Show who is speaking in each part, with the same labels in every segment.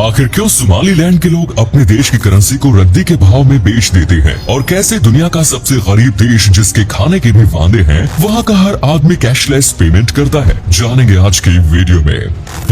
Speaker 1: आखिर क्यों सोमालीलैंड के लोग अपने देश की करेंसी को रद्दी के भाव में बेच देते हैं और कैसे दुनिया का सबसे गरीब देश जिसके खाने के भी वादे हैं वहाँ का हर आदमी कैशलेस पेमेंट करता है, जानेंगे आज की वीडियो में।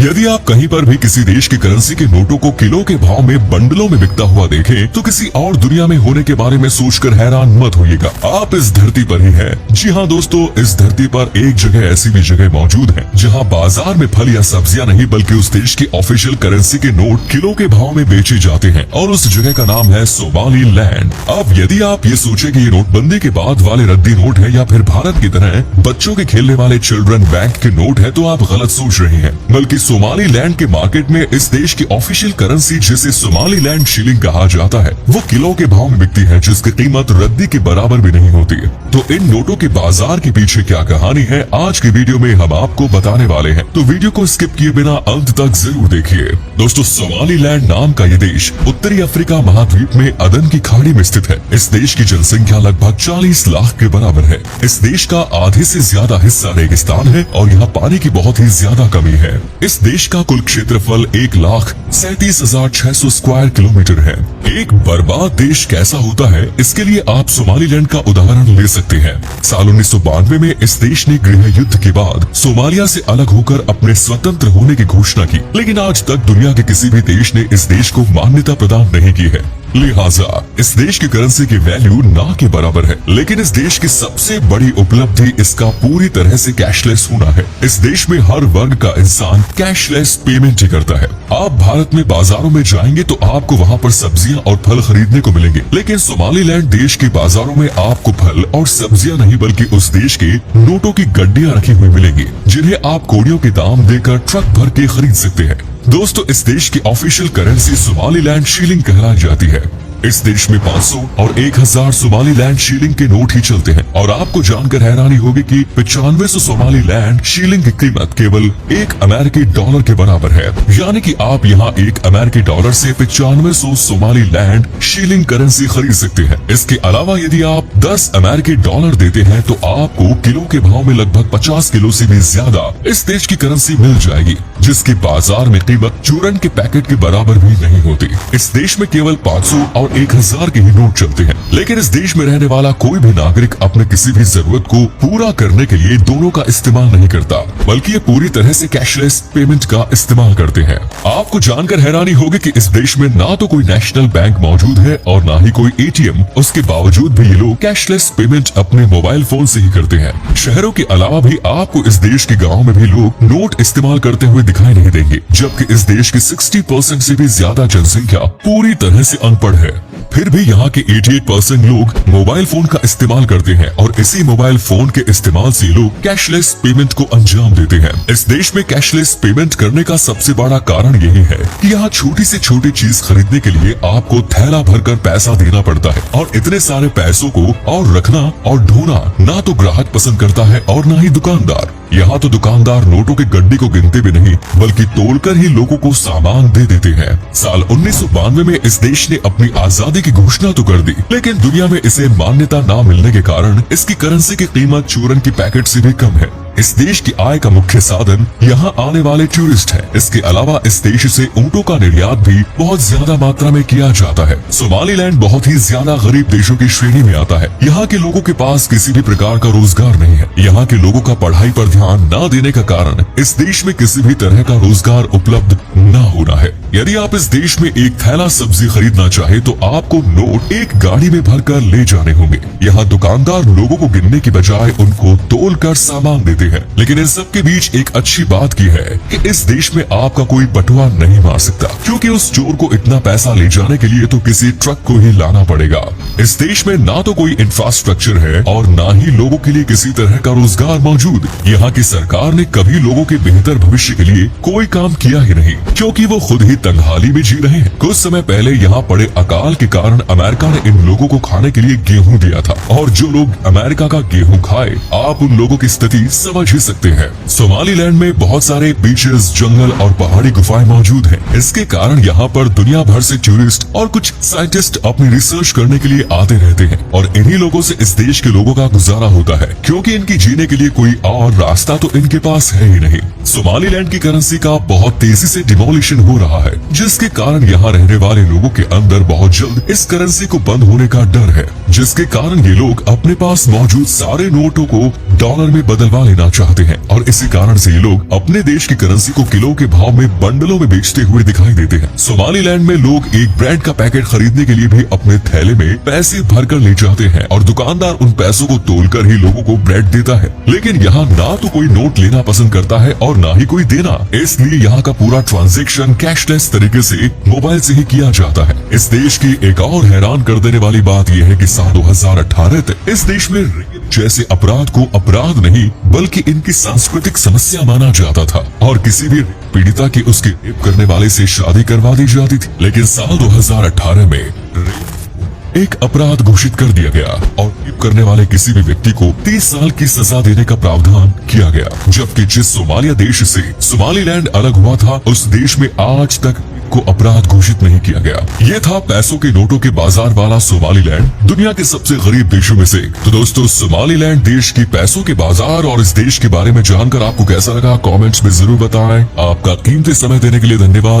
Speaker 1: यदि आप कहीं पर भी किसी देश की करेंसी के नोटों को किलो के भाव में बंडलों में बिकता हुआ देखें तो किसी और दुनिया में होने के बारे में सोचकर हैरान मत होइएगा, आप इस धरती पर ही हैं। जी हाँ दोस्तों, इस धरती पर एक जगह ऐसी भी जगह मौजूद है जहाँ बाजार में फल या सब्जियां नहीं बल्कि उस देश की ऑफिशियल करेंसी के नोट किलो के भाव में बेचे जाते हैं और उस जगह का नाम है सोमालीलैंड। अब यदि आप ये सोचे कि ये नोटबंदी के बाद वाले रद्दी नोट है या फिर भारत की तरह बच्चों के खेलने वाले चिल्ड्रन बैंक के नोट है तो आप गलत सोच रहे हैं, बल्कि सोमालीलैंड के मार्केट में इस देश की ऑफिशियल करेंसी जिसे सोमालीलैंड शिलिंग कहा जाता है वो किलो के भाव में बिकती है, जिसकी कीमत रद्दी के बराबर भी नहीं होती। तो इन नोटों के बाजार के पीछे क्या कहानी है आज की वीडियो में हम आपको बताने वाले हैं, तो वीडियो को स्किप किए बिना अंत तक जरूर देखिए। दोस्तों, सोमालीलैंड नाम का ये देश उत्तरी अफ्रीका महाद्वीप में अदन की खाड़ी में स्थित है। इस देश की जनसंख्या लगभग 40 लाख के बराबर है। इस देश का आधे से ज्यादा हिस्सा रेगिस्तान है और यहाँ पानी की बहुत ही ज्यादा कमी है। इस देश का कुल क्षेत्रफल 1,37,600 स्क्वायर किलोमीटर है। एक बर्बाद देश कैसा होता है इसके लिए आप सोमालीलैंड का उदाहरण ले सकते हैं। साल 1992 में इस देश ने गृह युद्ध के बाद सोमालिया से अलग होकर अपने स्वतंत्र होने की घोषणा की, लेकिन आज तक दुनिया के किसी भी देश ने इस देश को मान्यता प्रदान नहीं की है। लिहाजा इस देश की करेंसी की वैल्यू ना के बराबर है, लेकिन इस देश की सबसे बड़ी उपलब्धि इसका पूरी तरह से कैशलेस होना है। इस देश में हर वर्ग का इंसान कैशलेस पेमेंट ही करता है। आप भारत में बाजारों में जाएंगे तो आपको वहाँ पर सब्जियां और फल खरीदने को मिलेंगे, लेकिन सोमालीलैंड देश के बाजारों में आपको फल और सब्जियां नहीं बल्कि उस देश के नोटों की गड्डियां रखी हुई मिलेंगी, जिन्हें आप कौड़ियों के दाम देकर ट्रक भर के खरीद सकते हैं। दोस्तों, इस देश की ऑफिशियल करेंसी सोमालीलैंड शिलिंग कहलाई जाती है। इस देश में 500 और 1000 सोमालीलैंड शिलिंग के नोट ही चलते हैं और आपको जानकर हैरानी होगी कि 9500 सोमालीलैंड शिलिंग की कीमत केवल $1 के बराबर है। यानी कि आप यहाँ $1 से 9500 सोमालीलैंड शिलिंग करेंसी खरीद सकते हैं। इसके अलावा यदि आप $10 देते हैं तो आपको किलो के भाव में लगभग 50 किलो से भी ज्यादा इस देश की करेंसी मिल जाएगी, जिसकी बाजार में कीमत चूरन के पैकेट के बराबर भी नहीं होती। इस देश में केवल 500 और 1000 के ही नोट चलते हैं, लेकिन इस देश में रहने वाला कोई भी नागरिक अपने किसी भी जरूरत को पूरा करने के लिए दोनों का इस्तेमाल नहीं करता, बल्कि ये पूरी तरह से कैशलेस पेमेंट का इस्तेमाल करते हैं। आपको जानकर हैरानी होगी कि इस देश में ना तो कोई नेशनल बैंक मौजूद है और ना ही कोई ATM, उसके बावजूद भी ये लोग कैशलेस पेमेंट अपने मोबाइल फोन से ही करते हैं। शहरों के अलावा भी आपको इस देश के गाँव में भी लोग नोट इस्तेमाल करते हुए दिखाई नहीं देंगे, जबकि इस देश की 60% से भी ज्यादा जनसंख्या पूरी तरह से अनपढ़ है। फिर भी यहाँ के 88% लोग मोबाइल फोन का इस्तेमाल करते हैं और इसी मोबाइल फोन के इस्तेमाल से लोग कैशलेस पेमेंट को अंजाम देते हैं। इस देश में कैशलेस पेमेंट करने का सबसे बड़ा कारण यही है कि यहाँ छोटी से छोटी चीज खरीदने के लिए आपको थैला भरकर पैसा देना पड़ता है और इतने सारे पैसों को और रखना और ढोना ना तो ग्राहक पसंद करता है और ना ही दुकानदार। यहाँ तो दुकानदार नोटों के गड्डी को गिनते भी नहीं बल्कि तोड़कर ही लोगों को सामान दे देते हैं। साल 1992 में इस देश ने अपनी आजादी की घोषणा तो कर दी, लेकिन दुनिया में इसे मान्यता ना मिलने के कारण इसकी करेंसी की कीमत चूरन की पैकेट से भी कम है। इस देश की आय का मुख्य साधन यहाँ आने वाले टूरिस्ट है। इसके अलावा इस देश से ऊँटों का निर्यात भी बहुत ज्यादा मात्रा में किया जाता है। सोमालीलैंड बहुत ही ज्यादा गरीब देशों की श्रेणी में आता है। यहाँ के लोगों के पास किसी भी प्रकार का रोजगार नहीं है। यहाँ के लोगों का पढ़ाई पर ध्यान न देने का कारण इस देश में किसी भी तरह का रोजगार उपलब्ध न होना है। यदि आप इस देश में एक थैला सब्जी खरीदना चाहे तो आपको नोट एक गाड़ी में भरकर ले जाने होंगे। यहाँ दुकानदार लोगों को गिनने की बजाय उनको तोलकर सामान देते हैं। लेकिन इन सब के बीच एक अच्छी बात की है कि इस देश में आपका कोई बटुआ नहीं मार सकता, क्योंकि उस चोर को इतना पैसा ले जाने के लिए तो किसी ट्रक को ही लाना पड़ेगा। इस देश में ना तो कोई इंफ्रास्ट्रक्चर है और ना ही लोगों के लिए किसी तरह का रोजगार मौजूद। यहाँ की सरकार ने कभी लोगों के बेहतर भविष्य के लिए कोई काम किया ही नहीं, क्योंकि वो खुद ही तंगहाली में जी रहे हैं। कुछ समय पहले यहाँ पड़े अकाल के कारण अमेरिका ने इन लोगों को खाने के लिए गेहूं दिया था, और जो लोग अमेरिका का गेहूं खाए आप उन लोगों की स्थिति समझ ही सकते हैं। सोमालीलैंड में बहुत सारे बीचेस, जंगल और पहाड़ी गुफाएं मौजूद हैं। इसके कारण यहाँ पर दुनिया भर से टूरिस्ट और कुछ साइंटिस्ट अपनी रिसर्च करने के लिए आते रहते हैं, और इन्हीं लोगों से इस देश के लोगों का गुजारा होता है, क्योंकि इनकी जीने के लिए कोई और रास्ता तो इनके पास है ही नहीं। सोमालीलैंड की करेंसी का बहुत तेजी से डिमोलिशन हो रहा है। है, जिसके कारण यहाँ रहने वाले लोगों के अंदर बहुत जल्द इस करेंसी को बंद होने का डर है, जिसके कारण ये लोग अपने पास मौजूद सारे नोटों को डॉलर में बदलवा लेना चाहते हैं और इसी कारण से ये लोग अपने देश की करेंसी को किलो के भाव में बंडलों में बेचते हुए दिखाई देते हैं। सोमालीलैंड में लोग एक ब्रेड का पैकेट खरीदने के लिए भी अपने थैले में पैसे भरकर ले जाते हैं और दुकानदार उन पैसों को तोलकर ही लोगों को ब्रेड देता है। लेकिन यहाँ ना तो कोई नोट लेना पसंद करता है और ना ही कोई देना, इसलिए यहाँ का पूरा ट्रांजैक्शन कैशलेस तरीके से मोबाइल से ही किया जाता है। इस देश की एक और हैरान कर देने वाली बात यह है कि साल 2018 तक इस देश में रेप जैसे अपराध को अपराध नहीं बल्कि इनकी सांस्कृतिक समस्या माना जाता था और किसी भी पीड़िता की उसके रेप करने वाले से शादी करवा दी जाती थी। लेकिन साल 2018 में रेप एक अपराध घोषित कर दिया गया और रेप करने वाले किसी भी व्यक्ति को 30 साल की सजा देने का प्रावधान किया गया, जबकि जिस सोमालिया देश से सोमालीलैंड अलग हुआ था उस देश में आज तक को अपराध घोषित नहीं किया गया। ये था पैसों के नोटों के बाजार वाला सोमालीलैंड, दुनिया के सबसे गरीब देशों में से। तो दोस्तों, सोमालीलैंड देश की पैसों के बाजार और इस देश के बारे में जानकर आपको कैसा लगा, कमेंट्स में जरूर बताएं। आपका कीमती समय देने के लिए धन्यवाद।